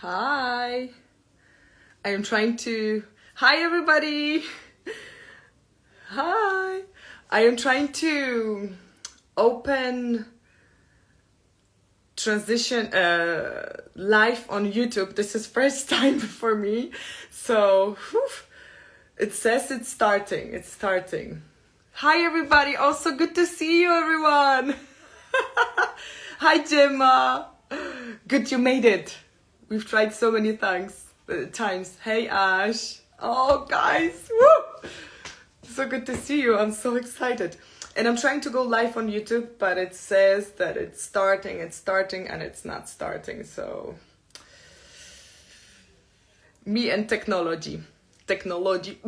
Hi. I am trying to... Hi, everybody. Hi. I am trying to open transition live on YouTube. This is first time for me. So, it says it's starting. It's starting. Hi, everybody. Also, good to see you, everyone. Hi, Gemma. Good, you made it. We've tried so many times. Hey, Ash. Oh, guys. Woo! So good to see you. I'm so excited. And I'm trying to go live on YouTube, but it says that it's starting, and it's not starting. So, me and technology. Technology.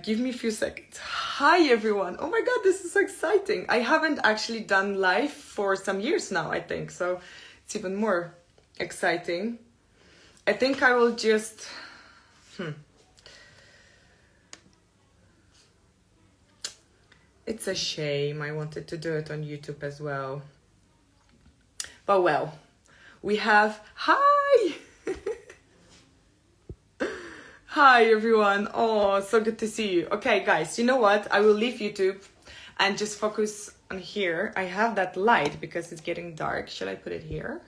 Give me a few seconds. Hi, everyone. Oh my God, this is so exciting. I haven't actually done live for some years now, I think. So it's even more exciting. I think I will just... It's a shame. I wanted to do it on YouTube as well. But well, we have... Hi! Hi, everyone. Oh, so good to see you. Okay, guys, you know what? I will leave YouTube and just focus on here. I have that light because it's getting dark. Should I put it here?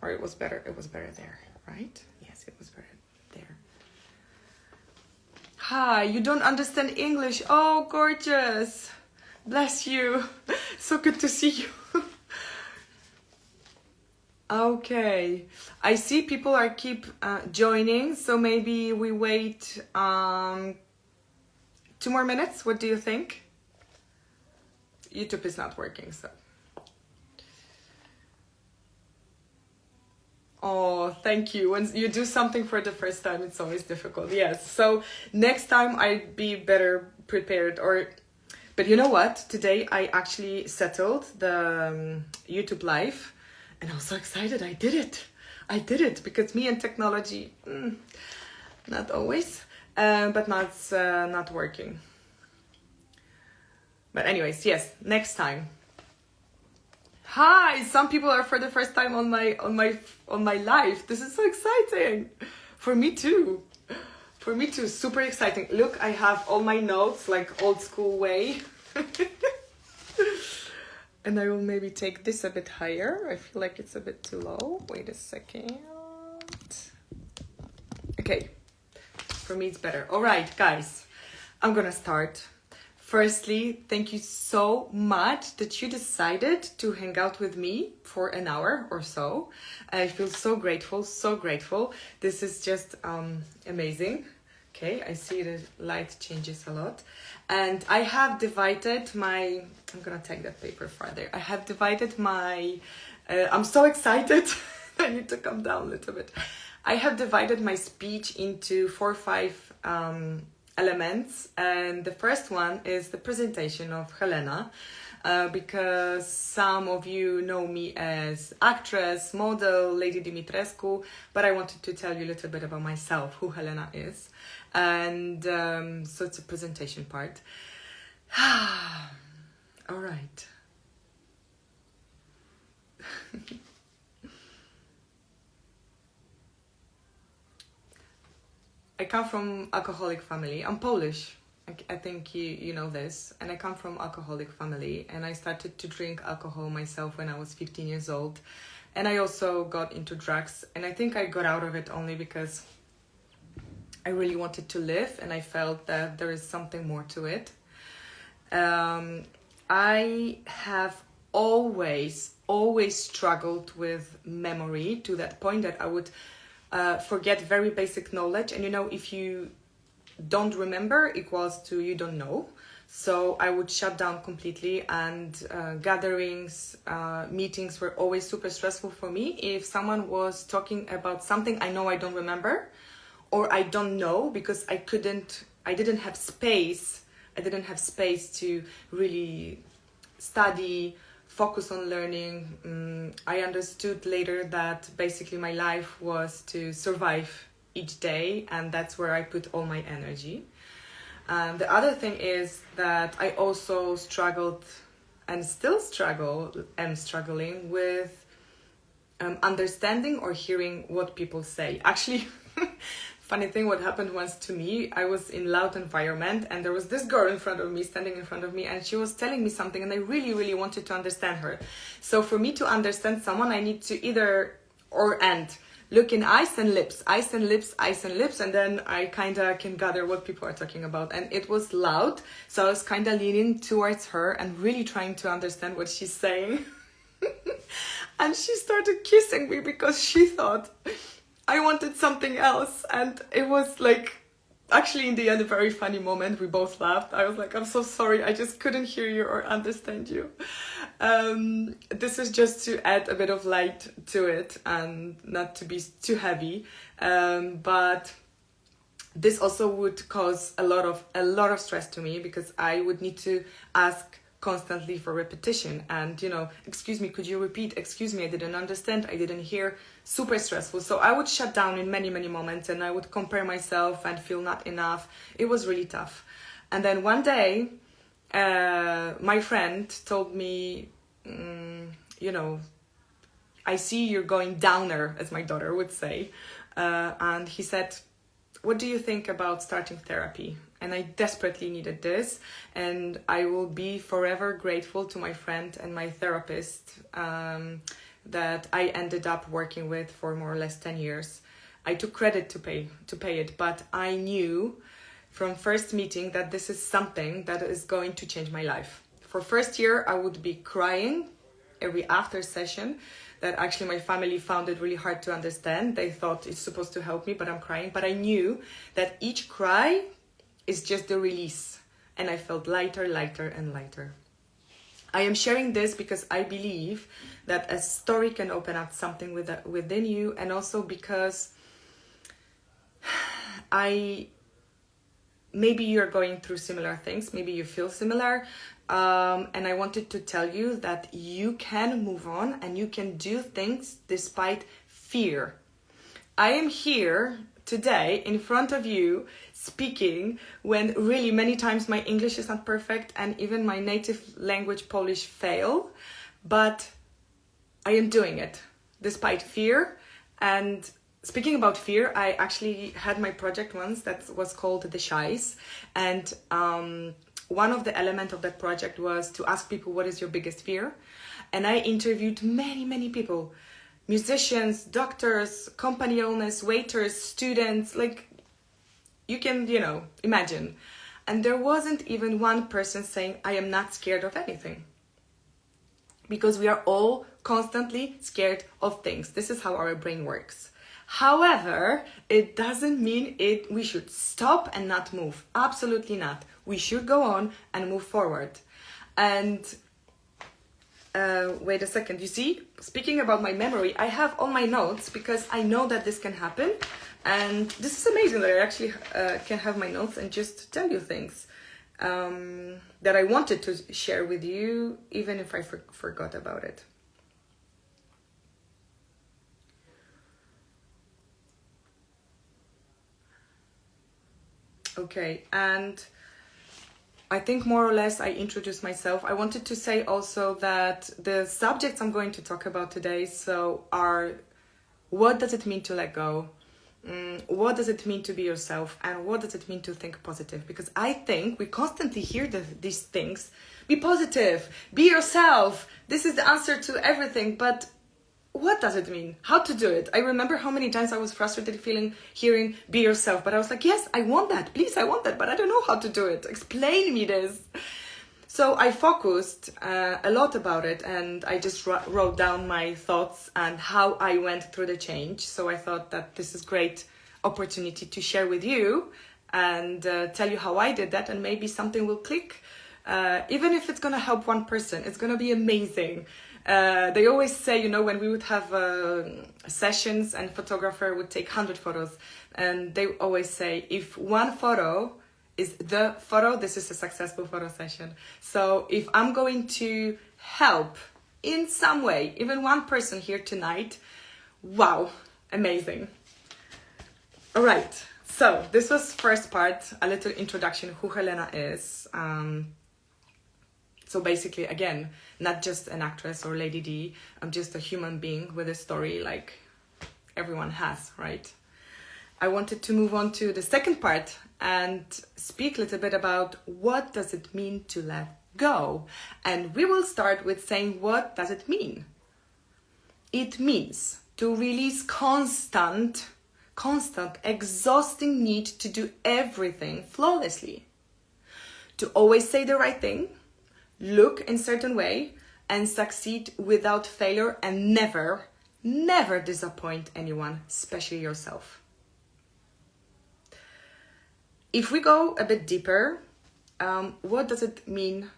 Or it was better there, right? Yes, it was better there. Hi, you don't understand English. Oh, gorgeous. Bless you. So good to see you. Okay, I see people are keep joining, so maybe we wait 2 more minutes. What do you think? YouTube is not working, so. Oh, thank you. When you do something for the first time, it's always difficult. Yes, so next time I'd be better prepared. But you know what? Today I actually settled the YouTube live. And I was so excited. I did it because me and technology, not always, but now it's not working. But anyways, yes, next time. Hi, some people are for the first time on my live. This is so exciting. For me too, super exciting. Look, I have all my notes like old school way. And I will maybe take this a bit higher. I feel like it's a bit too low. Wait a second. Okay. For me, it's better. All right, guys. I'm going to start. Firstly, thank you so much that you decided to hang out with me for an hour or so. I feel so grateful, so grateful. This is just amazing. Okay, I see the light changes a lot. And I have divided my... I'm going to take that paper farther. I have divided my... I'm so excited. I need to calm down a little bit. I have divided my speech into 4 or 5 elements. And the first one is the presentation of Helena. Because some of you know me as actress, model, Lady Dimitrescu. But I wanted to tell you a little bit about myself, who Helena is. And so it's a presentation part. All right. I come from alcoholic family. I'm Polish. I think you know this. And I come from alcoholic family. And I started to drink alcohol myself when I was 15 years old. And I also got into drugs. And I think I got out of it only because I really wanted to live, and I felt that there is something more to it. I have always struggled with memory to that point that I would forget very basic knowledge. And you know, if you don't remember equals to you don't know. So I would shut down completely, and gatherings, meetings were always super stressful for me. If someone was talking about something I know I don't remember, or I don't know because I didn't have space to really study, focus on learning. I understood later that basically my life was to survive each day, and that's where I put all my energy. The other thing is that I also struggled and still am struggling with understanding or hearing what people say. Actually, funny thing, what happened once to me, I was in loud environment and there was this girl in front of me, standing in front of me, and she was telling me something and I really, really wanted to understand her. So for me to understand someone, I need to either look in eyes and lips, and then I kind of can gather what people are talking about. And it was loud, so I was kind of leaning towards her and really trying to understand what she's saying. And she started kissing me because she thought I wanted something else. And it was like, actually in the end, a very funny moment. We both laughed. I was like, I'm so sorry, I just couldn't hear you or understand you. This is just to add a bit of light to it and not to be too heavy. But this also would cause a lot of stress to me, because I would need to ask constantly for repetition and, excuse me, could you repeat? Excuse me, I didn't understand, I didn't hear. Super stressful. So I would shut down in many, many moments, and I would compare myself and feel not enough. It was really tough. And then one day, my friend told me, I see you're going downer, as my daughter would say. And he said, what do you think about starting therapy? And I desperately needed this. And I will be forever grateful to my friend and my therapist that I ended up working with for more or less 10 years. I took credit to pay it, but I knew from first meeting that this is something that is going to change my life. For first year, I would be crying every after session. That actually my family found it really hard to understand. They thought it's supposed to help me, but I'm crying. But I knew that each cry is just the release. And I felt lighter and lighter. I am sharing this because I believe that a story can open up something within you, and also because maybe you're going through similar things, maybe you feel similar, and I wanted to tell you that you can move on and you can do things despite fear. I am here today in front of you speaking when really many times my English is not perfect and even my native language Polish fail, but I am doing it despite fear. And speaking about fear, I actually had my project once that was called The Shies, and one of the elements of that project was to ask people, what is your biggest fear? And I interviewed many people, musicians, doctors, company owners, waiters, students, like you can, imagine. And there wasn't even one person saying, I am not scared of anything. Because we are all constantly scared of things. This is how our brain works. However, it doesn't mean we should stop and not move. Absolutely not. We should go on and move forward. And wait a second, you see, speaking about my memory, I have all my notes because I know that this can happen. And this is amazing that I actually can have my notes and just tell you things that I wanted to share with you, even if I forgot about it. Okay, and I think more or less I introduced myself. I wanted to say also that the subjects I'm going to talk about today are what does it mean to let go? What does it mean to be yourself? And what does it mean to think positive? Because I think we constantly hear these things. Be positive, be yourself. This is the answer to everything. But what does it mean? How to do it? I remember how many times I was frustrated hearing be yourself. But I was like, yes, I want that. Please, I want that. But I don't know how to do it. Explain me this. So I focused a lot about it, and I just wrote down my thoughts and how I went through the change. So I thought that this is great opportunity to share with you and tell you how I did that, and maybe something will click. Even if it's going to help one person, it's going to be amazing. They always say, when we would have sessions and photographer would take 100 photos, and they always say, if one photo is the photo, this is a successful photo session. So if I'm going to help in some way, even one person here tonight, wow, amazing. All right, so this was first part, a little introduction who Helena is. So So basically, again, not just an actress or Lady D, I'm just a human being with a story like everyone has, right? I wanted to move on to the second part and speak a little bit about what does it mean to let go. And we will start with saying, what does it mean? It means to release constant, exhausting need to do everything flawlessly. To always say the right thing, look in a certain way, and succeed without failure, and never disappoint anyone, especially yourself. If we go a bit deeper, what does it mean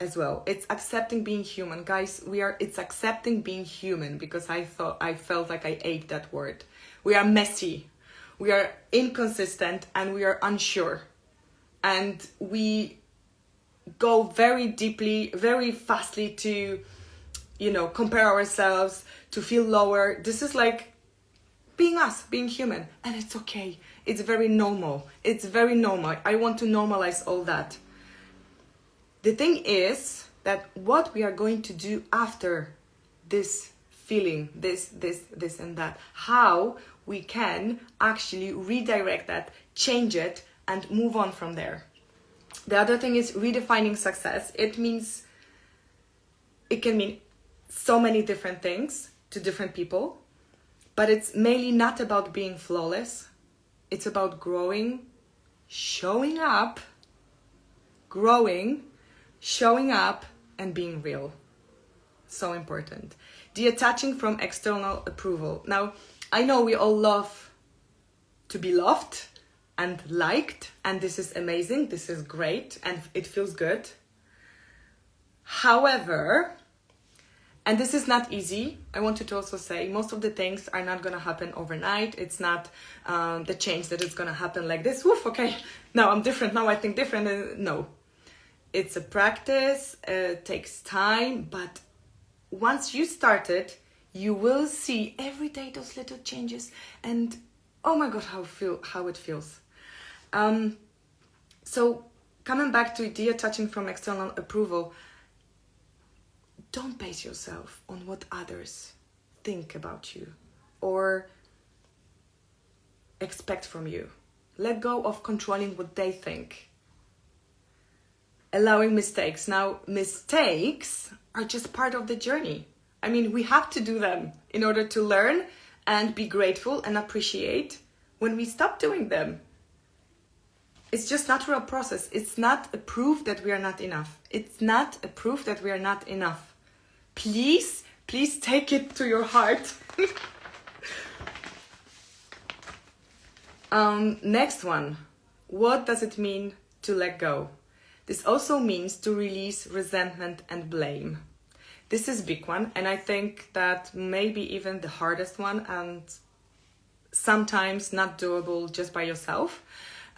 as well? It's accepting being human. Guys, it's accepting being human, because I felt like I ate that word. We are messy, we are inconsistent, and we are unsure. And we go very deeply, very fastly to, compare ourselves, to feel lower. This is like being us, being human. And it's okay. It's very normal. I want to normalize all that. The thing is that what we are going to do after this feeling, this and that, how we can actually redirect that, change it, and move on from there. The other thing is redefining success. It can mean so many different things to different people, but it's mainly not about being flawless. It's about growing, showing up, and being real. So important. Detaching from external approval. Now, I know we all love to be loved and liked, and this is amazing, this is great, and it feels good. However, and this is not easy, I wanted to also say, most of the things are not going to happen overnight. It's not the change that is going to happen like this. Woof, okay, now I'm different, now I think different. No, it's a practice, it takes time, but once you start it, you will see every day those little changes, and oh my God, how it feels. So coming back to detaching from external approval, don't base yourself on what others think about you or expect from you. Let go of controlling what they think. Allowing mistakes. Now, mistakes are just part of the journey. I mean, we have to do them in order to learn and be grateful and appreciate when we stop doing them. It's just natural process. It's not a proof that we are not enough. It's not a proof that we are not enough. Please take it to your heart. Next one. What does it mean to let go? This also means to release resentment and blame. This is a big one, and I think that maybe even the hardest one, and sometimes not doable just by yourself.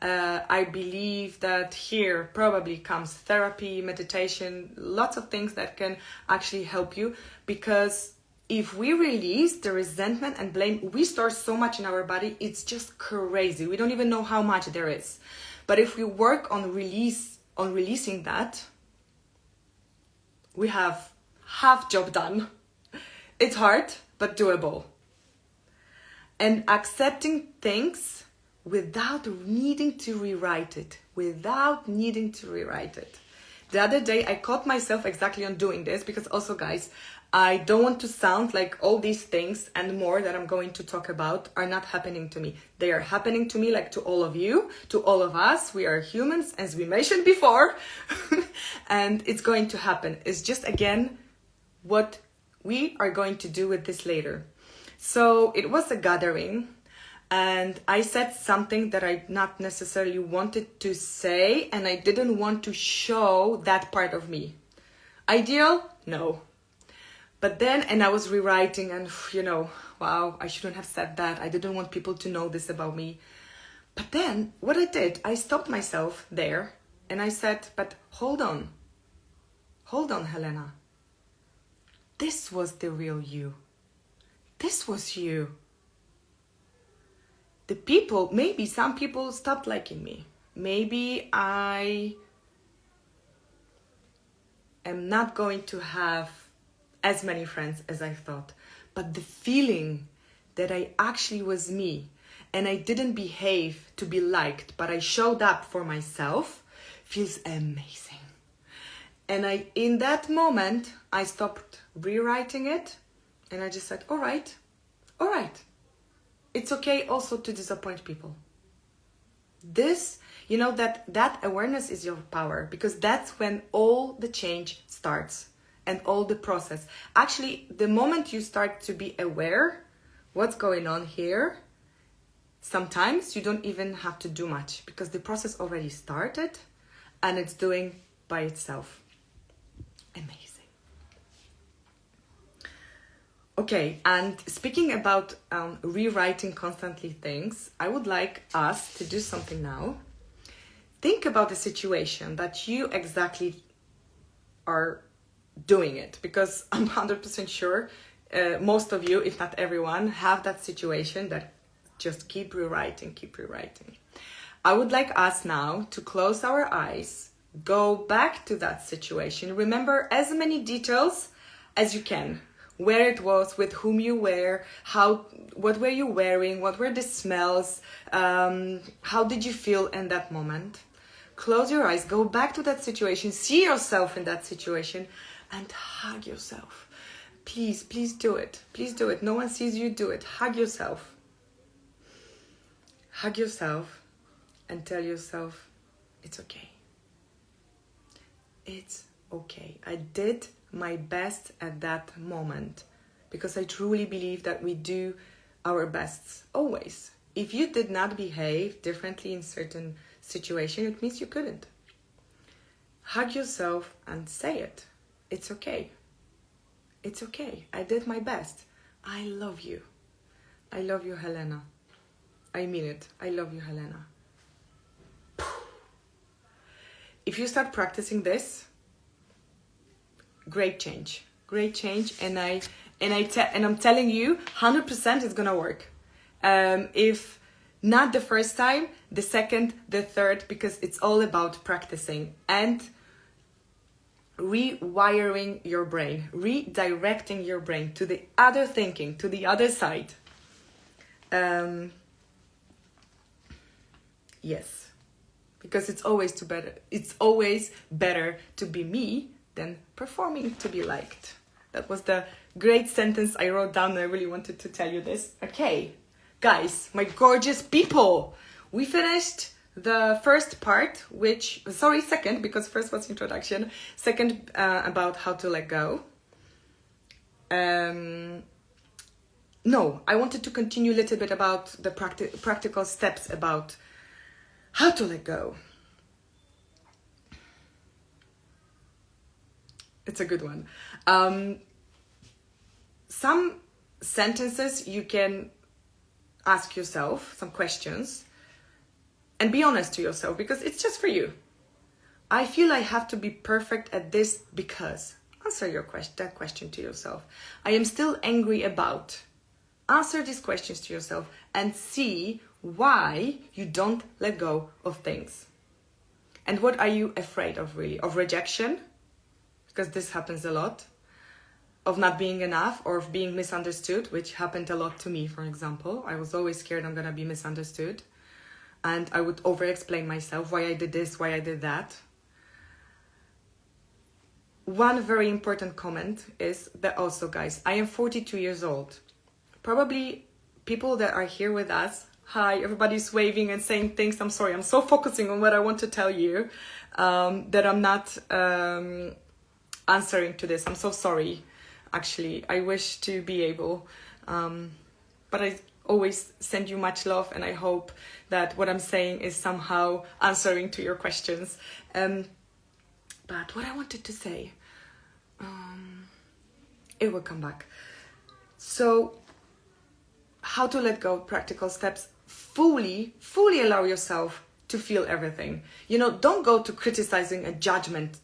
I believe that here probably comes therapy, meditation, lots of things that can actually help you, because if we release the resentment and blame, we store so much in our body, it's just crazy. We don't even know how much there is. But if we work on releasing that, we have half job done. It's hard, but doable. And accepting things without needing to rewrite it. The other day, I caught myself exactly on doing this, because also, guys, I don't want to sound like all these things and more that I'm going to talk about are not happening to me. They are happening to me, like to all of you, to all of us. We are humans, as we mentioned before, and it's going to happen. It's just, again, what we are going to do with this later. So it was a gathering, and I said something that I not necessarily wanted to say, and I didn't want to show that part of me. Ideal? No. But then, and I was rewriting, and wow, I shouldn't have said that. I didn't want people to know this about me. But then what I did, I stopped myself there and I said, but hold on, Helena. This was the real you. This was you. Maybe some people stopped liking me. Maybe I am not going to have as many friends as I thought. But the feeling that I actually was me and I didn't behave to be liked, but I showed up for myself feels amazing. And in that moment, I stopped rewriting it and I just said, all right. It's okay also to disappoint people. This, that awareness is your power, because that's when all the change starts and all the process. Actually, the moment you start to be aware what's going on here, sometimes you don't even have to do much because the process already started and it's doing by itself. Amazing. Okay, and speaking about rewriting constantly things, I would like us to do something now. Think about the situation that you exactly are doing it, because I'm 100% sure most of you, if not everyone, have that situation that just keep rewriting. I would like us now to close our eyes, go back to that situation, remember as many details as you can, where it was, with whom you were, what were you wearing, what were the smells, how did you feel in that moment. Close your eyes, go back to that situation, see yourself in that situation and hug yourself. Please do it. Please do it. No one sees you, do it. Hug yourself. Hug yourself and tell yourself, it's okay. It's okay. I did my best at that moment, because I truly believe that we do our best always. If you did not behave differently in certain situation, it means you couldn't. Hug yourself and say it. It's okay. It's okay. I did my best. I love you. I love you, Helena. I mean it. I love you, Helena. If you start practicing this, great change. And I'm telling you, 100% it's gonna work. If not the first time, the second, the third, because it's all about practicing and rewiring your brain, redirecting your brain to the other thinking, to the other side. Yes, because it's always better to be me than performing to be liked. That was the great sentence I wrote down and I really wanted to tell you this. Okay, guys, my gorgeous people, we finished the first part, second, because first was introduction, second about how to let go. I wanted to continue a little bit about the practical steps about how to let go. It's a good one. Some sentences you can ask yourself, some questions, and be honest to yourself, because it's just for you. I feel I have to be perfect at this because. Answer that question to yourself. I am still angry about. Answer these questions to yourself and see why you don't let go of things. And what are you afraid of, really? Of rejection? Because this happens a lot. Of not being enough, or of being misunderstood, which happened a lot to me, for example. I was always scared I'm gonna be misunderstood. And I would over-explain myself, why I did this, why I did that. One very important comment is that also, guys, I am 42 years old. Probably people that are here with us, hi, everybody's waving and saying things. I'm sorry, I'm so focusing on what I want to tell you that I'm not answering to this. I'm so sorry, actually. I wish to be able, but I always send you much love, and I hope that what I'm saying is somehow answering to your questions. But what I wanted to say, it will come back. So, how to let go, practical steps, fully allow yourself to feel everything. Don't go to criticizing a judgment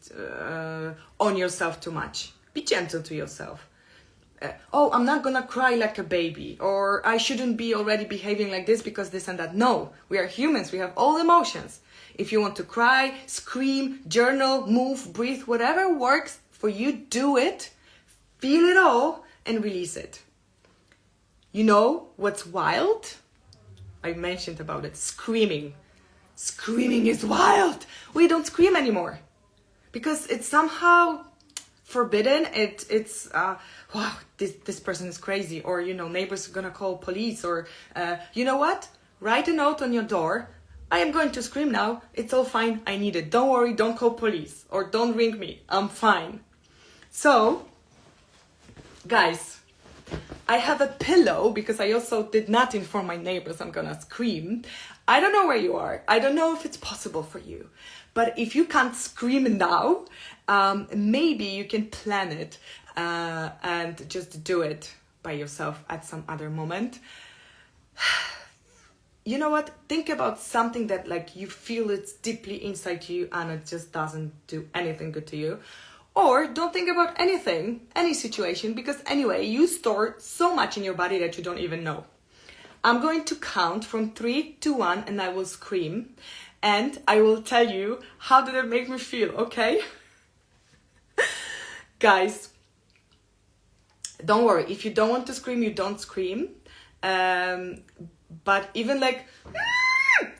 on yourself too much. Be gentle to yourself. I'm not gonna cry like a baby, or I shouldn't be already behaving like this because this and that. No, we are humans, we have all emotions. If you want to cry, scream, journal, move, breathe, whatever works for you, do it, feel it all, and release it. You know what's wild? I mentioned about it, screaming. Screaming is wild. We don't scream anymore because it's somehow forbidden. It's wow, this person is crazy, or neighbors are gonna call police, or you know what? Write a note on your door. I am going to scream now. It's all fine. I need it. Don't worry. Don't call police or don't ring me. I'm fine. So, guys, I have a pillow because I also did not inform my neighbors I'm gonna scream. I don't know where you are. I don't know if it's possible for you. But if you can't scream now, maybe you can plan it and just do it by yourself at some other moment. You know what? Think about something that like you feel it's deeply inside you and it just doesn't do anything good to you. Or don't think about anything, any situation, because anyway, you store so much in your body that you don't even know. I'm going to count from 3 to 1 and I will scream. And I will tell you how did it make me feel, okay? Guys, don't worry. If you don't want to scream, you don't scream. But even like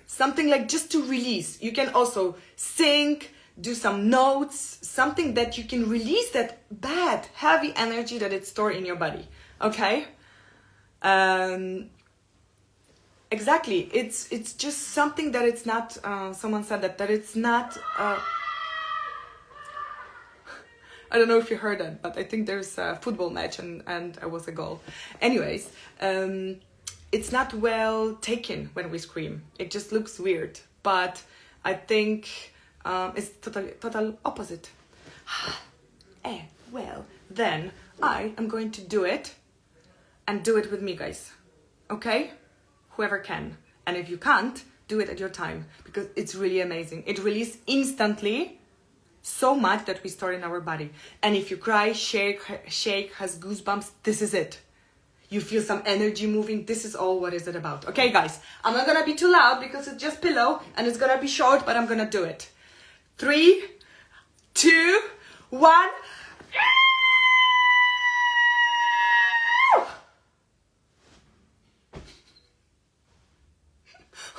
something like just to release. You can also sing, do some notes, something that you can release that bad, heavy energy that it's stored in your body. Okay? Exactly. It's just something that it's not, someone said that it's not, I don't know if you heard that, but I think there's a football match and it was a goal. Anyways, it's not well taken when we scream. It just looks weird. But I think it's total opposite. Well, then I am going to do it and do it with me, guys. Okay? Whoever can. And if you can't, do it at your time because it's really amazing. It releases instantly so much that we store in our body. And if you cry, shake, has goosebumps, this is it. You feel some energy moving. This is all what is it about. Okay, guys, I'm not gonna be too loud because it's just pillow and it's gonna be short, but I'm gonna do it. 3, 2, 1.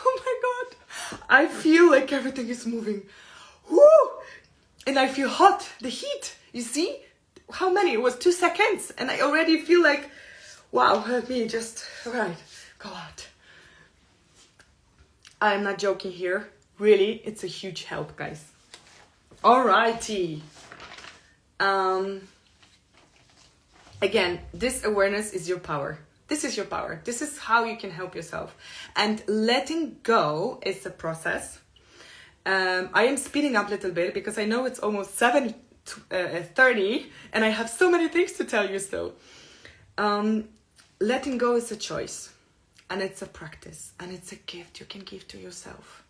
Oh my God. I feel like everything is moving. Woo! And I feel hot, the heat. You see? How many? It was 2 seconds. And I already feel like, wow, let me just, right, go out. I'm not joking here. Really, it's a huge help, guys. Alrighty. Again, this awareness is your power. This is your power. This is how you can help yourself. And letting go is a process. I am speeding up a little bit because I know it's almost 7:30 and I have so many things to tell you still. Letting go is a choice and it's a practice and it's a gift you can give to yourself.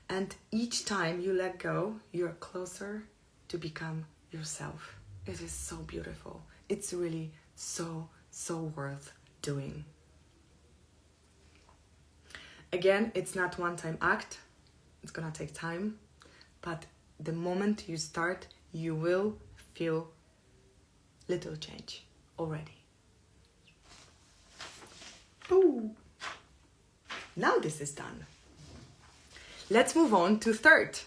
And each time you let go, you're closer to become yourself. It is so beautiful. It's really so worth doing. Again, it's not one-time act. It's gonna take time, but the moment you start, you will feel little change already. Ooh. Now this is done. Let's move on to third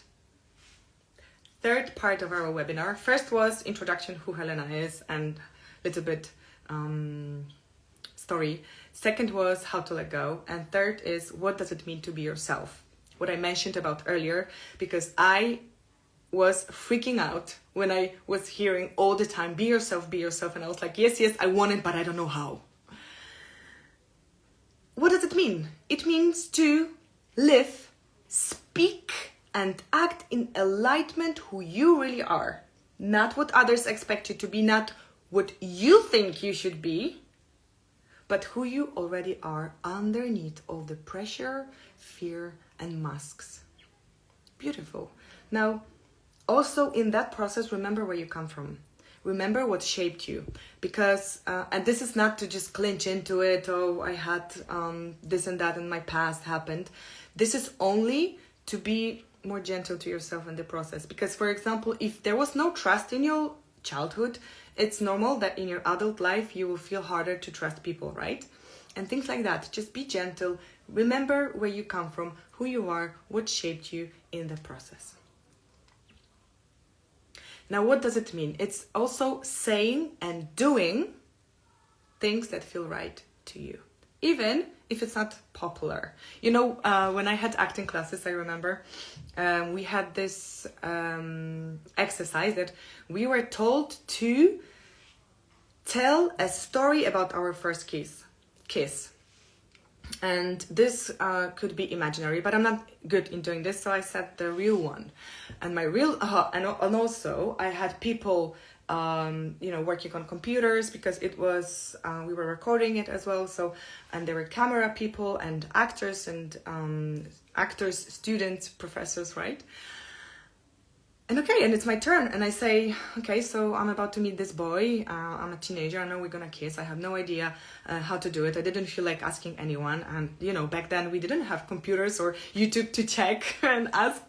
part of our webinar. First was introduction, who Helena is, and little bit story. Second was how to let go. And third is what does it mean to be yourself? What I mentioned about earlier, because I was freaking out when I was hearing all the time, be yourself. And I was like, yes, I want it, but I don't know how. What does it mean? It means to live, speak, and act in alignment who you really are. Not what others expect you to be, not what you think you should be, but who you already are underneath all the pressure, fear, and masks. Beautiful. Now, also in that process, remember where you come from. Remember what shaped you. Because, and this is not to just clinch into it, oh, I had this and that in my past happened. This is only to be more gentle to yourself in the process. Because, for example, if there was no trust in childhood, it's normal that in your adult life you will feel harder to trust people, right? And things like that. Just be gentle. Remember where you come from, who you are, what shaped you in the process. Now, what does it mean? It's also saying and doing things that feel right to you, even if it's not popular. You know, when I had acting classes, I remember we had this exercise that we were told to tell a story about our first kiss. And this could be imaginary, but I'm not good in doing this, so I said the real one. And my real, and also I had people, working on computers, because it was, we were recording it as well. So, and there were camera people and actors, students, professors, right? And okay, and it's my turn, and I say, okay, so I'm about to meet this boy. I'm a teenager. I know we're gonna kiss. I have no idea how to do it. I didn't feel like asking anyone, and back then we didn't have computers or YouTube to check and ask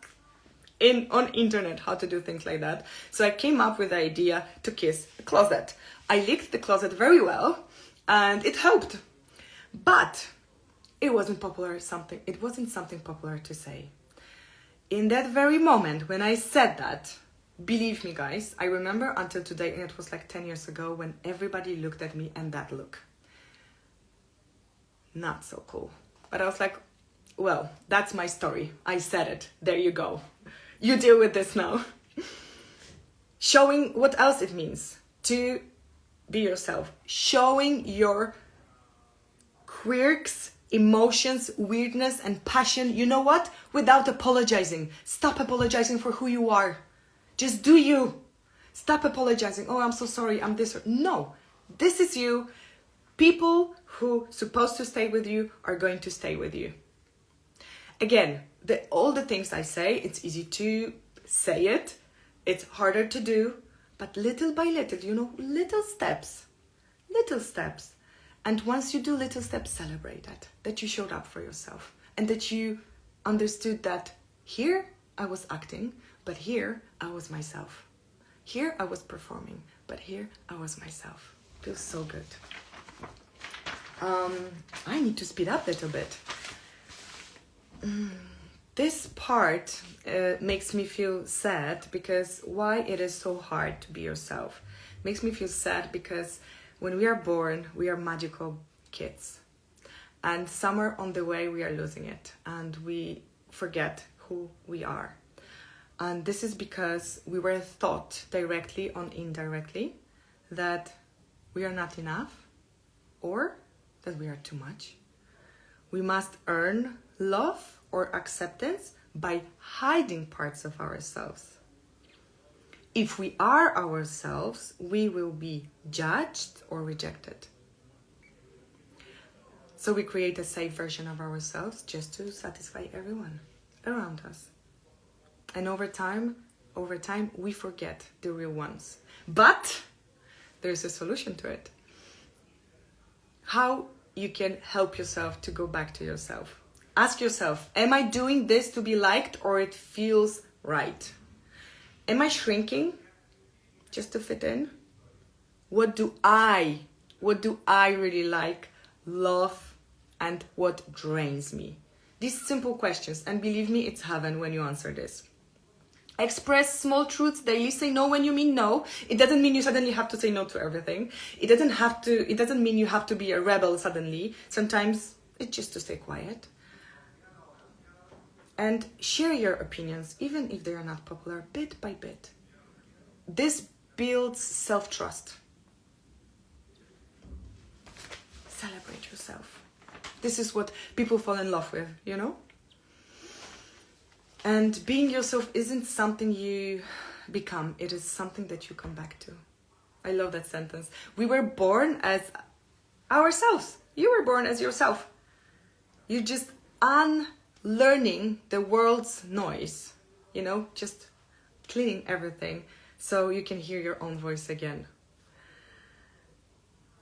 on internet how to do things like that. So I came up with the idea to kiss the closet. I licked the closet very well, and it helped. But it wasn't It wasn't something popular to say. In that very moment when I said that, believe me guys, I remember until today, and it was like 10 years ago, when everybody looked at me and that look. Not so cool. But I was like, well, that's my story. I said it. There you go. You deal with this now. Showing what else it means to be yourself. Showing your quirks, emotions, weirdness, and passion, you know what? Without apologizing. Stop apologizing for who you are. Just do you. Stop apologizing. Oh, I'm so sorry, I'm this. No, this is you. People who are supposed to stay with you are going to stay with you. Again, all the things I say, it's easy to say it. It's harder to do. But little by little, little steps. Little steps. And once you do little steps, celebrate that you showed up for yourself, and that you understood that here I was acting, but here I was myself. Here I was performing, but here I was myself. Feels so good. I need to speed up a little bit. This part makes me feel sad, because why it is so hard to be yourself. Makes me feel sad because when we are born, we are magical kids. And somewhere on the way, we are losing it. And we forget who we are. And this is because we were taught directly or indirectly that we are not enough, or that we are too much. We must earn love or acceptance by hiding parts of ourselves. If we are ourselves, we will be judged or rejected. So we create a safe version of ourselves just to satisfy everyone around us. And over time, we forget the real ones. But there's a solution to it. How you can help yourself to go back to yourself. Ask yourself, am I doing this to be liked, or it feels right? Am I shrinking just to fit in? What do I really like, love, and what drains me? These simple questions, and believe me, it's heaven when you answer this. Express small truths daily. Say no when you mean no. It doesn't mean you suddenly have to say no to everything. It doesn't mean you have to be a rebel suddenly. Sometimes it's just to stay quiet. And share your opinions, even if they are not popular, bit by bit. This builds self-trust. Celebrate yourself. This is what people fall in love with, And being yourself isn't something you become. It is something that you come back to. I love that sentence. We were born as ourselves. You were born as yourself. You just unlearning the world's noise, just cleaning everything so you can hear your own voice again.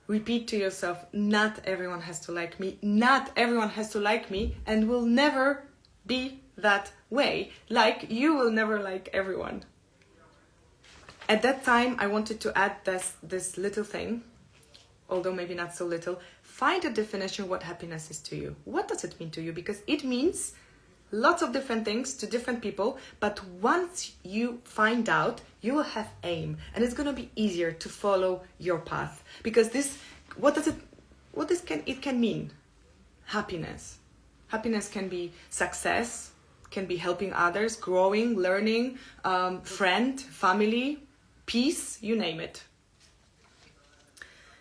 Repeat to yourself, not everyone has to like me. Not everyone has to like me, and will never be that way. Like you will never like everyone. At that time, I wanted to add this little thing, although maybe not so little. Find a definition what happiness is to you. What does it mean to you? Because it means lots of different things to different people, but once you find out, you will have aim, and it's going to be easier to follow your path. Because it can mean? Happiness. Happiness can be success, can be helping others, growing, learning, friend, family, peace, you name it.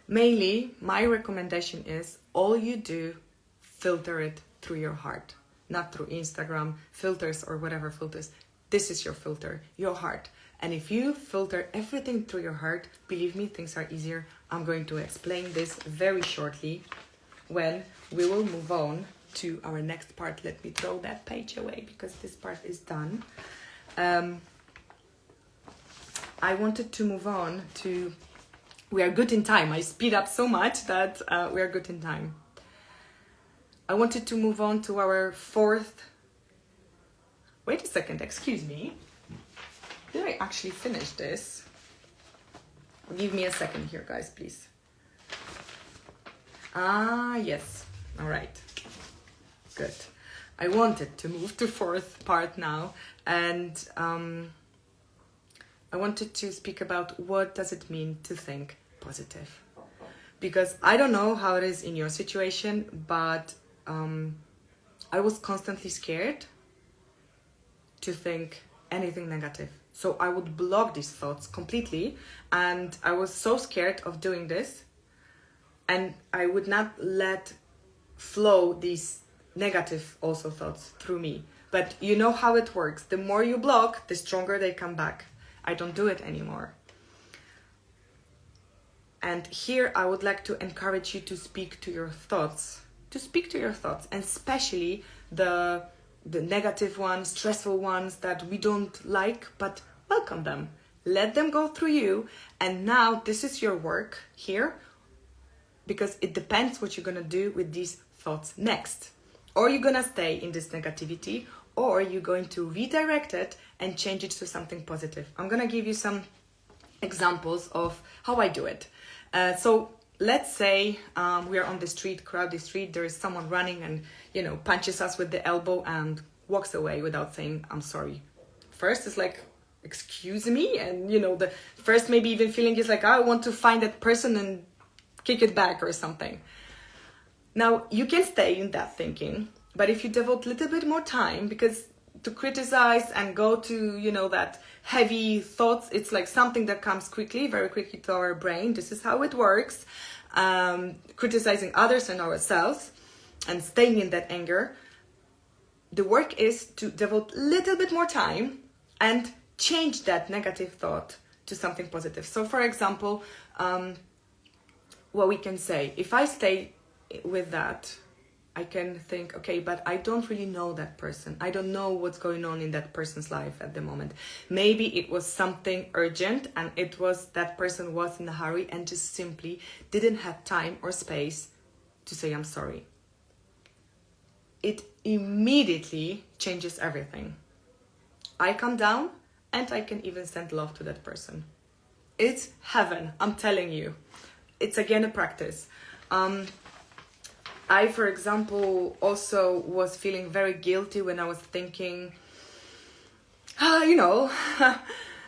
Mainly, my recommendation is all you do, filter it through your heart, not through Instagram filters or whatever filters. This is your filter, your heart. And if you filter everything through your heart, believe me, things are easier. I'm going to explain this very shortly when we will move on to our next part. Let me throw that page away because this part is done. I wanted to move on to, we are good in time. I speed up so much that we are good in time. I wanted to move on to our fourth. Wait a second, excuse me. Did I actually finish this? Give me a second here, guys, please. Yes. All right. Good. I wanted to move to fourth part now, and I wanted to speak about what does it mean to think positive. Because I don't know how it is in your situation, but I was constantly scared to think anything negative. So I would block these thoughts completely, and I was so scared of doing this, and I would not let flow these negative also thoughts through me. But you know how it works. The more you block, the stronger they come back. I don't do it anymore. And here I would like to encourage you to speak to your thoughts. To speak to your thoughts, and especially the negative ones, stressful ones that we don't like, but welcome them. Let them go through you. And now this is your work here, because it depends what you're going to do with these thoughts next. Or you're going to stay in this negativity, or you're going to redirect it and change it to something positive. I'm going to give you some examples of how I do it. So let's say we are on the street, crowded street, there is someone running and, punches us with the elbow and walks away without saying, I'm sorry. First it's like, excuse me? And, the first maybe even feeling is like, I want to find that person and kick it back or something. Now, you can stay in that thinking, but if you devote a little bit more time, because to criticize and go to, that heavy thoughts, it's like something that comes quickly, very quickly to our brain. This is how it works. Criticizing others and ourselves and staying in that anger. The work is to devote a little bit more time and change that negative thought to something positive. So, for example, what we can say, if I stay with that, I can think, okay, but I don't really know that person. I don't know what's going on in that person's life at the moment. Maybe it was something urgent and it was that person was in a hurry and just simply didn't have time or space to say, I'm sorry. It immediately changes everything. I calm down and I can even send love to that person. It's heaven, I'm telling you. It's again a practice. I, for example, also was feeling very guilty when I was thinking,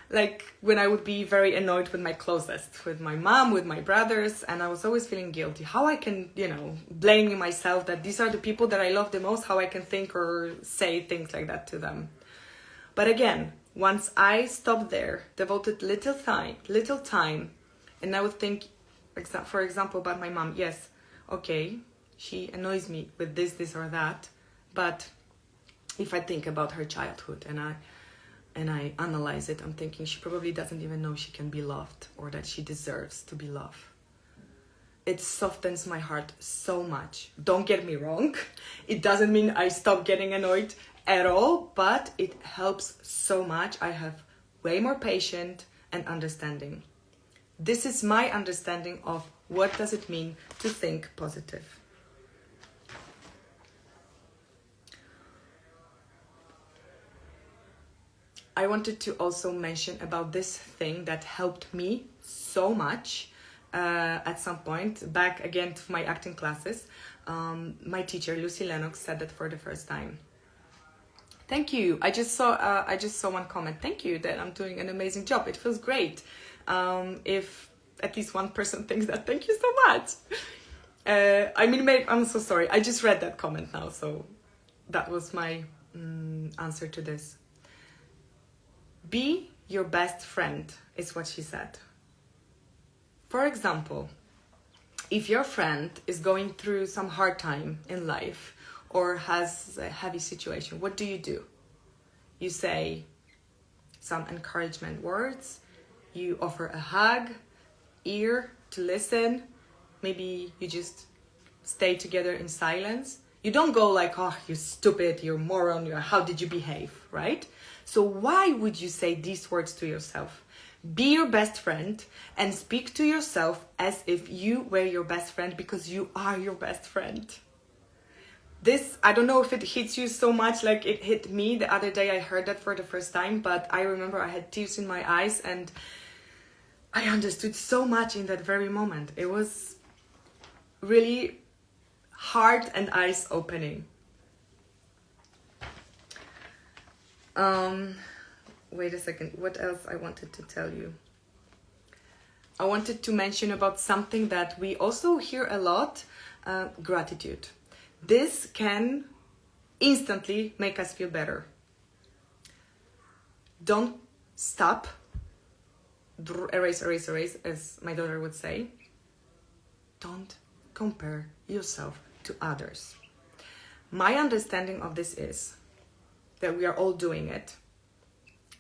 like when I would be very annoyed with my closest, with my mom, with my brothers, and I was always feeling guilty. How I can, blame myself that these are the people that I love the most, how I can think or say things like that to them. But again, once I stopped there, devoted little time, and I would think, for example, about my mom, yes, okay, she annoys me with this or that, but if I think about her childhood and I analyze it, I'm thinking she probably doesn't even know she can be loved or that she deserves to be loved. It softens my heart so much. Don't get me wrong, it doesn't mean I stop getting annoyed at all, but it helps so much. I have way more patience and understanding. This is my understanding of what does it mean to think positive. I wanted to also mention about this thing that helped me so much at some point, back again to my acting classes. My teacher, Lucy Lennox, said that for the first time. Thank you. I just saw one comment. Thank you that I'm doing an amazing job. It feels great. If at least one person thinks that, thank you so much. I mean, I'm so sorry. I just read that comment now, so that was my answer to this. Be your best friend is what she said. For example, if your friend is going through some hard time in life or has a heavy situation, what do? You say some encouragement words, you offer a hug, ear to listen, maybe you just stay together in silence. You don't go like, oh, you stupid, you're moron, how did you behave, right? So why would you say these words to yourself? Be your best friend and speak to yourself as if you were your best friend, because you are your best friend. This, I don't know if it hits you so much like it hit me. The other day I heard that for the first time, but I remember I had tears in my eyes and I understood so much in that very moment. It was really heart and eyes opening. Wait a second, what else I wanted to tell you? I wanted to mention about something that we also hear a lot, gratitude. This can instantly make us feel better. Don't stop, erase, as my daughter would say. Don't compare yourself to others. My understanding of this is that we are all doing it,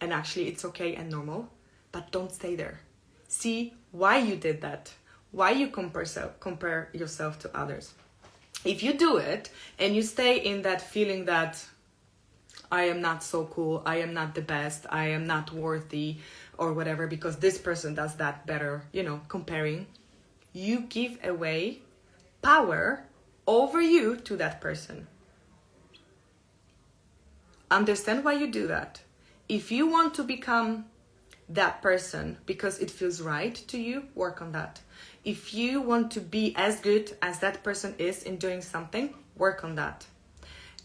and actually it's okay and normal, but don't stay there. See why you did that, why you compare yourself to others. If you do it and you stay in that feeling that I am not so cool, I am not the best, I am not worthy or whatever because this person does that better, comparing, you give away power over you to that person. Understand why you do that. If you want to become that person because it feels right to you, work on that. If you want to be as good as that person is in doing something, work on that.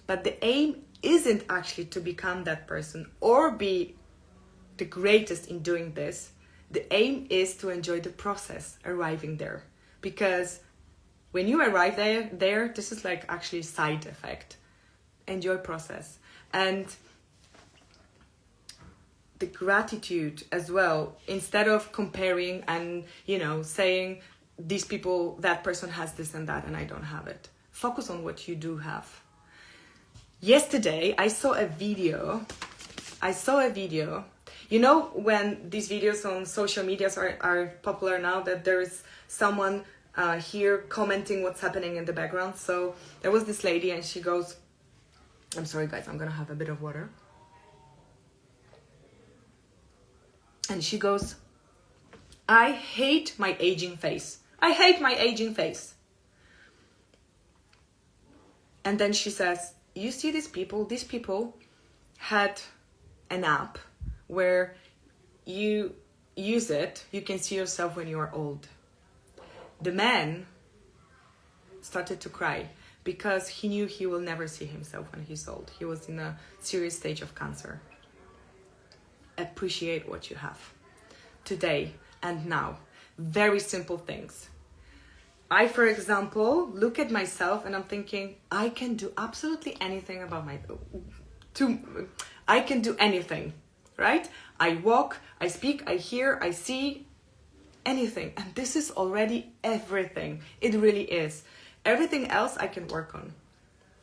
But the aim isn't actually to become that person or be the greatest in doing this. The aim is to enjoy the process, arriving there. Because when you arrive there, this is like actually side effect. Enjoy process. And the gratitude as well, instead of comparing and, saying these people, that person has this and that and I don't have it. Focus on what you do have. Yesterday, I saw a video. When these videos on social medias are popular now, that there is someone here commenting what's happening in the background. So there was this lady and she goes, I'm sorry guys, I'm gonna have a bit of water. And she goes, I hate my aging face. I hate my aging face. And then she says, you see these people had an app where you use it, you can see yourself when you are old. The man started to cry because he knew he will never see himself when he's old. He was in a serious stage of cancer. Appreciate what you have today and now. Very simple things. I, for example, look at myself and I'm thinking, I can do absolutely anything about I can do anything, right? I walk, I speak, I hear, I see, anything. And this is already everything. It really is. Everything else I can work on.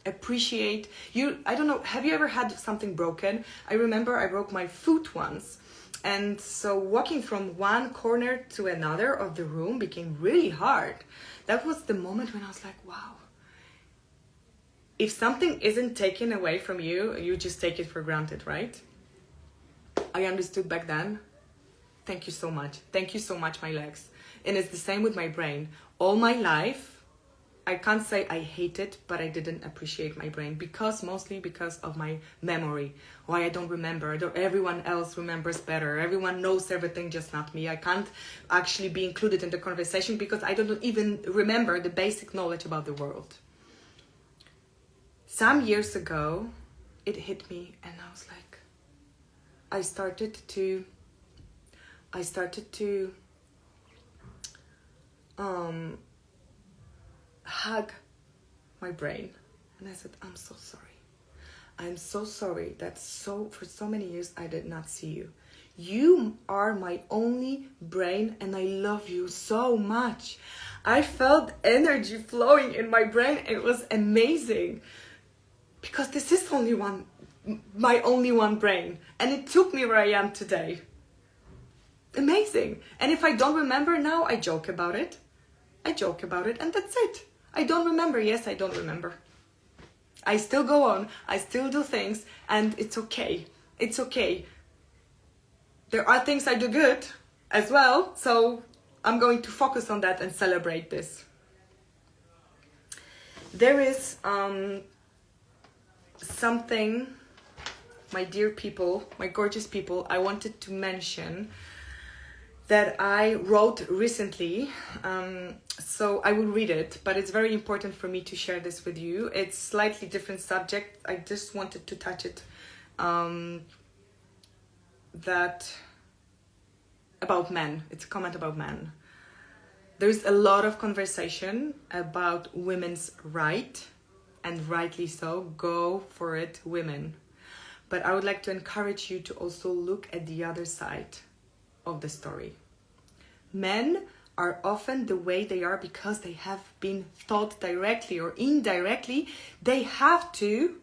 Appreciate you. I don't know, have you ever had something broken? I remember I broke my foot once. And so walking from one corner to another of the room became really hard. That was the moment when I was like, wow. If something isn't taken away from you, you just take it for granted, right? I understood back then. Thank you so much. Thank you so much, my legs. And it's the same with my brain. All my life, I can't say I hate it, but I didn't appreciate my brain mostly because of my memory. Why I don't remember. Everyone else remembers better. Everyone knows everything, just not me. I can't actually be included in the conversation because I don't even remember the basic knowledge about the world. Some years ago, it hit me and I was like, I started to hug my brain, and I said, I'm so sorry. I'm so sorry that for so many years I did not see you. You are my only brain and I love you so much. I felt energy flowing in my brain. It was amazing because this is my only one brain, and it took me where I am today. Amazing. And if I don't remember now, I joke about it, and that's it. I don't remember. Yes, I don't remember. I still go on. I still do things, and it's okay. It's okay. There are things I do good as well, so I'm going to focus on that and celebrate this. There is something, my dear people, my gorgeous people, I wanted to mention that I wrote recently, so I will read it, but it's very important for me to share this with you. It's slightly different subject. I just wanted to touch it. About men. It's a comment about men. There's a lot of conversation about women's right, and rightly so. Go for it, women. But I would like to encourage you to also look at the other side of the story. Men are often the way they are because they have been taught directly or indirectly they have to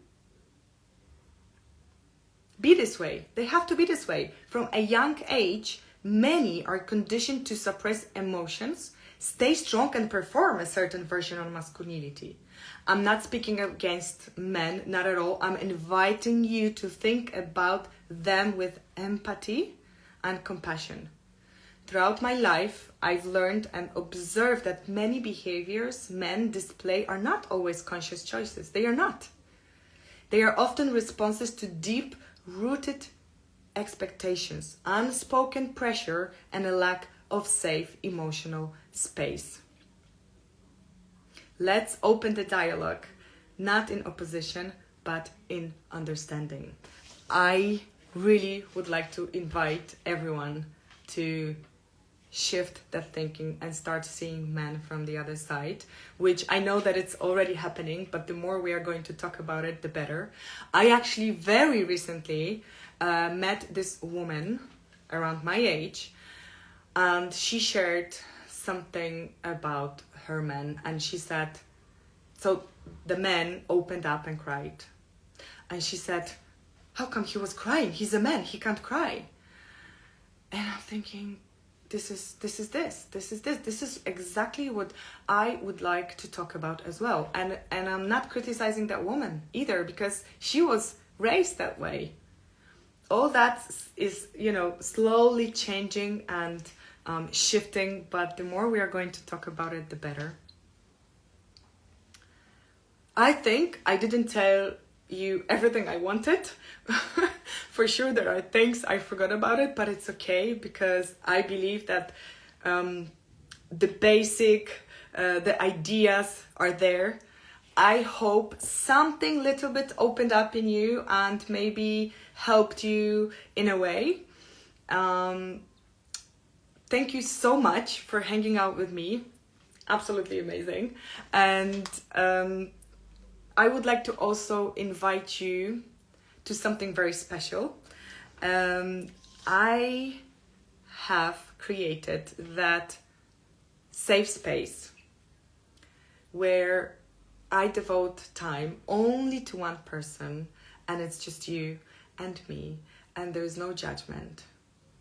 be this way. They have to be this way. From a young age, many are conditioned to suppress emotions, stay strong and perform a certain version of masculinity. I'm not speaking against men, not at all. I'm inviting you to think about them with empathy and compassion. Throughout my life, I've learned and observed that many behaviors men display are not always conscious choices. They are not. They are often responses to deep-rooted expectations, unspoken pressure, and a lack of safe emotional space. Let's open the dialogue, not in opposition, but in understanding. I really would like to invite everyone to shift that thinking and start seeing men from the other side, which I know that it's already happening, but the more we are going to talk about it, the better. I actually very recently met this woman around my age, and she shared something about her man, and she said, so the man opened up and cried, and she said, how come he was crying? He's a man, he can't cry. And I'm thinking, this is exactly what I would like to talk about as well. And I'm not criticizing that woman either, because she was raised that way. All that is, slowly changing and shifting, but the more we are going to talk about it, the better. I think I didn't tell you everything I wanted. For sure there are things I forgot about it, but it's okay, because I believe that the basic, the ideas are there. I hope something little bit opened up in you and maybe helped you in a way. Thank you so much for hanging out with me. Absolutely amazing. And I would like to also invite you to something very special. I have created that safe space where I devote time only to one person, and it's just you and me, and there's no judgment,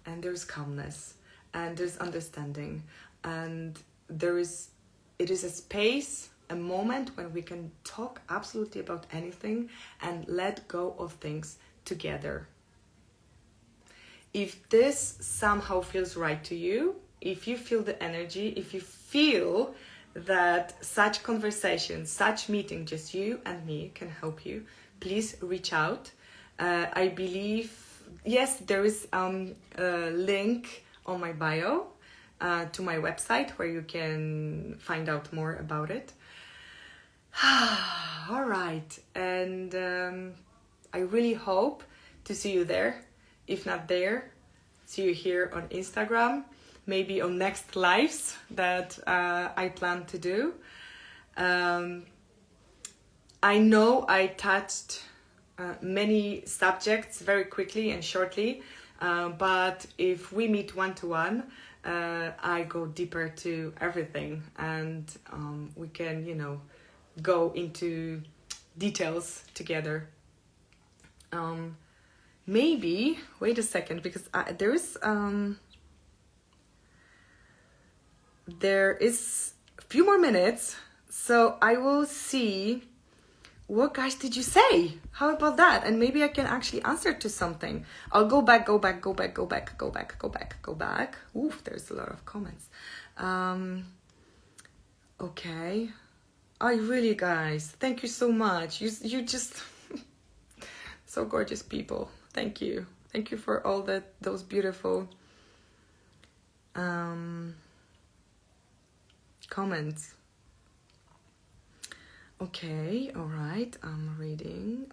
and there's calmness, and there's understanding, and it is a space, a moment when we can talk absolutely about anything and let go of things together. If this somehow feels right to you, if you feel the energy, if you feel that such conversations, such meeting, just you and me, can help you, please reach out. I believe, yes, there is a link on my bio to my website where you can find out more about it. All right, and I really hope to see you there. If not there, see you here on Instagram, maybe on next lives that I plan to do. I know I touched many subjects very quickly and shortly, but if we meet one-to-one, I go deeper to everything, and we can, go into details together. Maybe, wait a second, because there is a few more minutes, so I will see what guys did you say? How about that? And maybe I can actually answer to something. I'll go back. Oof, there's a lot of comments. Okay. Really, guys, thank you so much. You just so gorgeous people. Thank you. Thank you for all those beautiful comments. Okay, all right. I'm reading.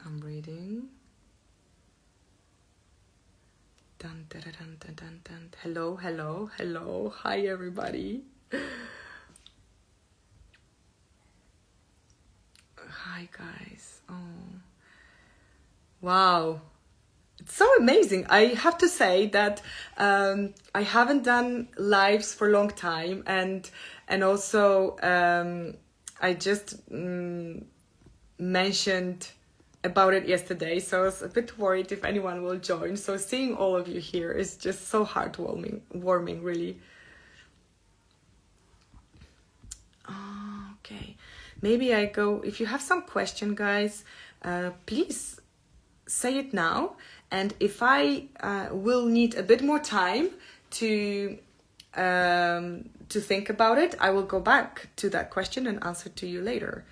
Dun, dun, dun, dun, dun, dun. Hello. Hi, everybody. Hi, guys. Oh, wow. It's so amazing. I have to say that I haven't done lives for a long time, and also I just mentioned about it yesterday, so I was a bit worried if anyone will join. So seeing all of you here is just so warming, really. Okay, maybe I go. If you have some question, guys, please say it now. And if I will need a bit more time to think about it, I will go back to that question and answer to you later.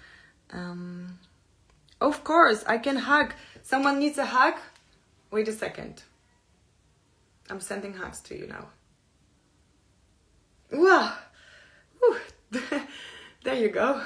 Of course, I can hug. Someone needs a hug? Wait a second. I'm sending hugs to you now. Wow. There you go.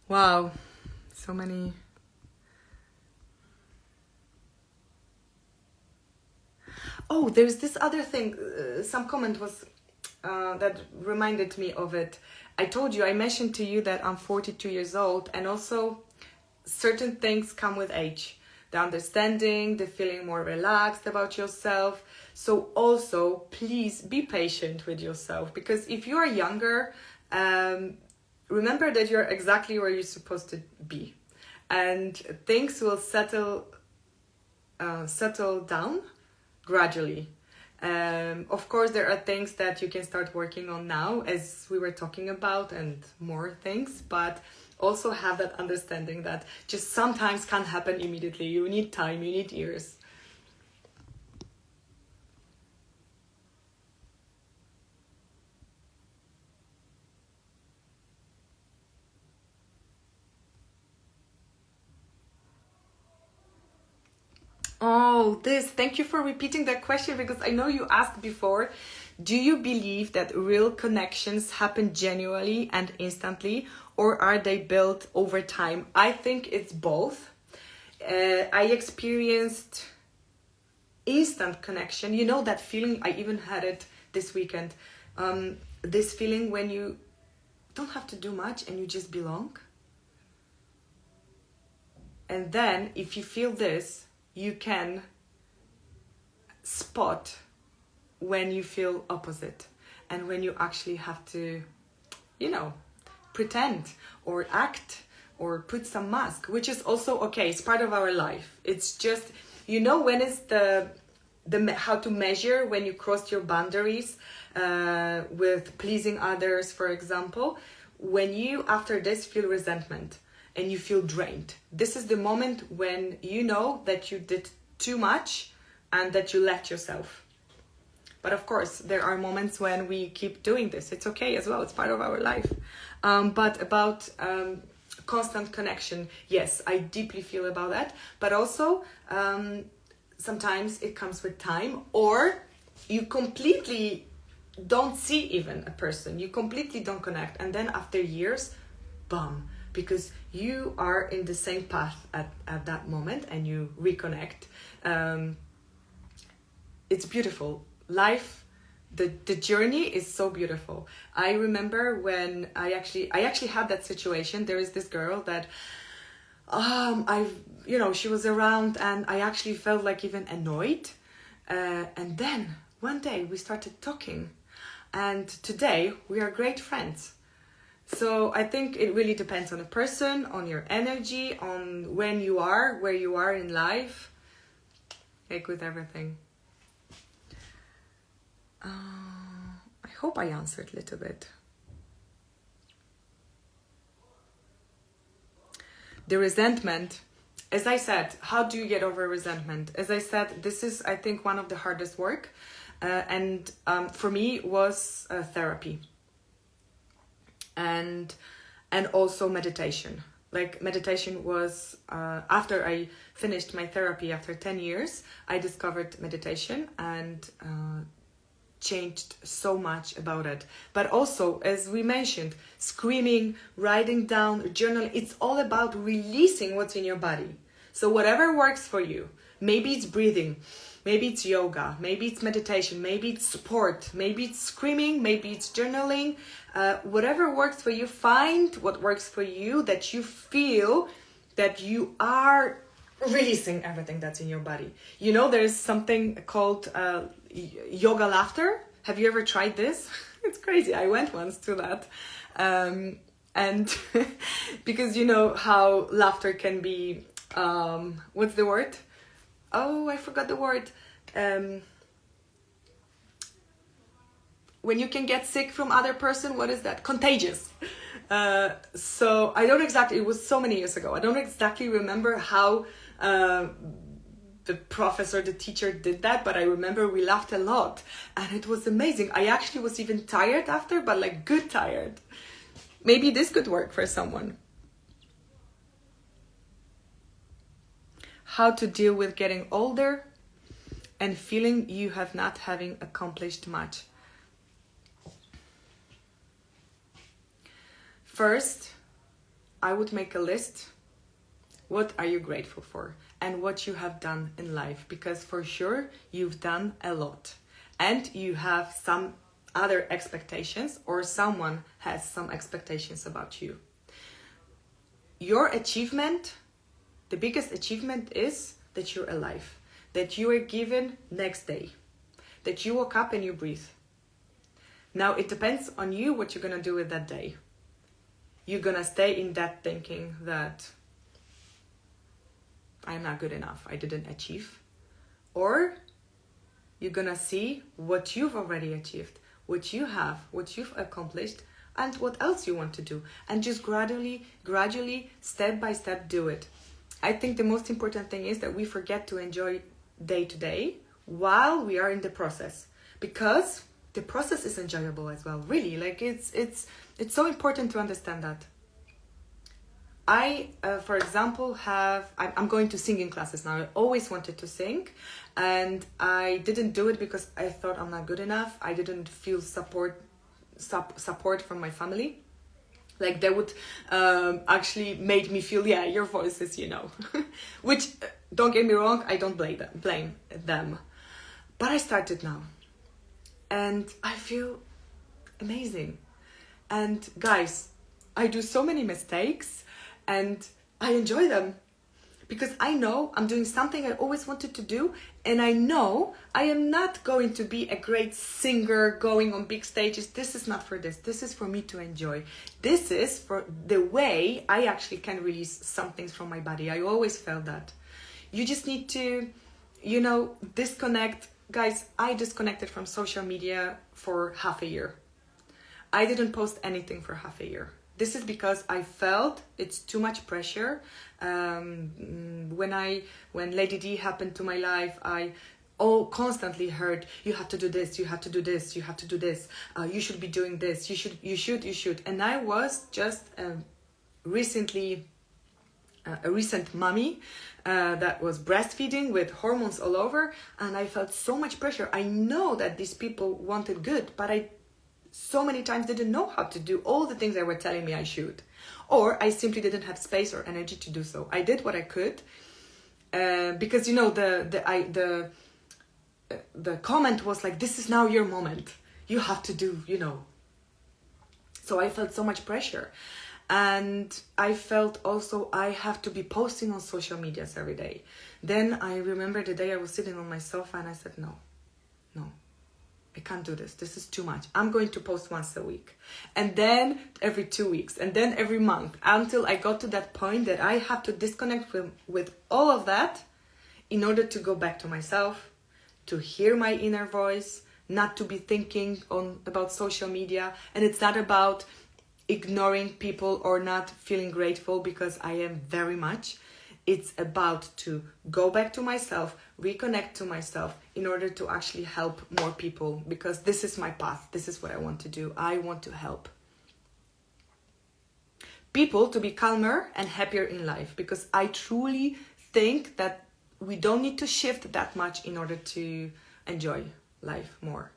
Wow, so many. Oh, there's this other thing. Some comment was that reminded me of it. I told you, I mentioned to you that I'm 42 years old, and also certain things come with age. The understanding, the feeling more relaxed about yourself. So also, please be patient with yourself, because if you are younger, remember that you're exactly where you're supposed to be, and things will settle down gradually. Of course, there are things that you can start working on now, as we were talking about, and more things, but also have that understanding that just sometimes can't happen immediately. You need time, you need years. Oh, thank you for repeating that question, because I know you asked before. Do you believe that real connections happen genuinely and instantly, or are they built over time? I think it's both. I experienced instant connection. You know that feeling, I even had it this weekend. This feeling when you don't have to do much and you just belong. And then if you feel this, you can spot when you feel opposite, and when you actually have to, pretend or act or put some mask, which is also okay. It's part of our life. It's just, when is the how to measure when you crossed your boundaries with pleasing others, for example. When you, after this, feel resentment and you feel drained, this is the moment when you know that you did too much and that you left yourself. But of course, there are moments when we keep doing this. It's okay as well. It's part of our life. But about constant connection, yes, I deeply feel about that. But also, sometimes it comes with time, or you completely don't see even a person. You completely don't connect. And then after years, bam, because you are in the same path at that moment and you reconnect. It's beautiful. Life, the journey is so beautiful. I remember when I actually had that situation. There is this girl that she was around, and I actually felt like even annoyed. And then one day we started talking, and today we are great friends. So I think it really depends on a person, on your energy, on when you are, where you are in life, like with everything. I hope I answered a little bit. The resentment, as I said, how do you get over resentment? As I said, this is, I think, one of the hardest work. And for me was therapy. And also meditation. Like meditation was, after I finished my therapy after 10 years, I discovered meditation and changed so much about it. But also, as we mentioned, screaming, writing down, journaling, it's all about releasing what's in your body. So whatever works for you, maybe it's breathing, maybe it's yoga, maybe it's meditation, maybe it's sport, maybe it's screaming, maybe it's journaling, whatever works for you, find what works for you, that you feel that you are releasing everything that's in your body. You know, there's something called yoga laughter. Have you ever tried this? It's crazy. I went once to that. And because you know how laughter can be, what's the word? Oh, I forgot the word. When you can get sick from other person, what is that? Contagious. So I don't exactly, it was so many years ago. I don't exactly remember how the professor, the teacher did that, but I remember we laughed a lot and it was amazing. I actually was even tired after, but like good tired. Maybe this could work for someone. How to deal with getting older and feeling you have not having accomplished much. First, I would make a list. What are you grateful for and what you have done in life? Because for sure you've done a lot and you have some other expectations, or someone has some expectations about you. Your achievement, the biggest achievement is that you're alive, that you are given next day, that you woke up and you breathe. Now it depends on you what you're gonna do with that day. You're gonna stay in that thinking that I'm not good enough, I didn't achieve. Or you're gonna see what you've already achieved, what you have, what you've accomplished, and what else you want to do. And just gradually, step by step, do it. I think the most important thing is that we forget to enjoy day to day while we are in the process. Because the process is enjoyable as well, really. Like it's so important to understand that. I, for example, I'm going to singing classes now. I always wanted to sing and I didn't do it because I thought I'm not good enough. I didn't feel support from my family. Like they would actually made me feel, yeah, your voice is, which, don't get me wrong, I don't blame them. But I started now and I feel amazing. And guys, I do so many mistakes and I enjoy them because I know I'm doing something I always wanted to do, and I know I am not going to be a great singer going on big stages. This is not for this. This is for me to enjoy. This is for the way I actually can release some things from my body. I always felt that. You just need to, disconnect guys, I disconnected from social media for half a year. I didn't post anything for half a year. This is because I felt it's too much pressure. When Lady D happened to my life, I constantly heard, you have to do this, you have to do this, you have to do this, you should be doing this, you should. And I was just a recent mommy that was breastfeeding with hormones all over, and I felt so much pressure. I know that these people wanted good, but I so many times didn't know how to do all the things they were telling me I should, or I simply didn't have space or energy to do so. I did what I could, because you know the comment was like, this is now your moment, you have to do, you know. So I felt so much pressure, and I felt also I have to be posting on social medias every day. Then I remember the day I was sitting on my sofa and I said, no, I can't do this. This is too much. I'm going to post once a week, and then every 2 weeks, and then every month, until I got to that point that I have to disconnect with all of that in order to go back to myself, to hear my inner voice, not to be thinking about social media. And it's not about ignoring people or not feeling grateful, because I am very much. It's about to go back to myself, reconnect to myself in order to actually help more people, because this is my path. This is what I want to do. I want to help people to be calmer and happier in life, because I truly think that we don't need to shift that much in order to enjoy life more.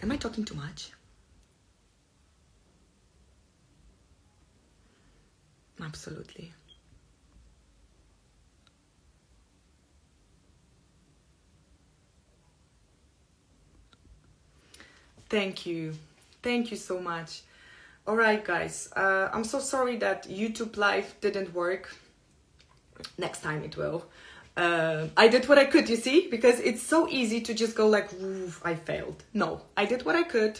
Am I talking too much? Absolutely. Thank you so much. All right, guys, I'm so sorry that YouTube Live didn't work. Next time it will. I did what I could, you see, because it's so easy to just go like, I failed. No, I did what I could.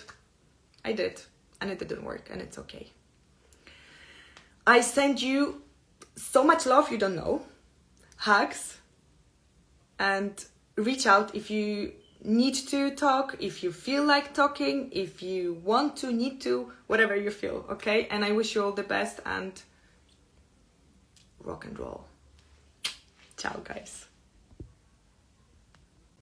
I did, and it didn't work, and it's okay. I send you so much love, you don't know. Hugs, and reach out if you need to talk, if you feel like talking, if you want to, need to, whatever you feel, okay? And I wish you all the best, and rock and roll. Ciao, guys.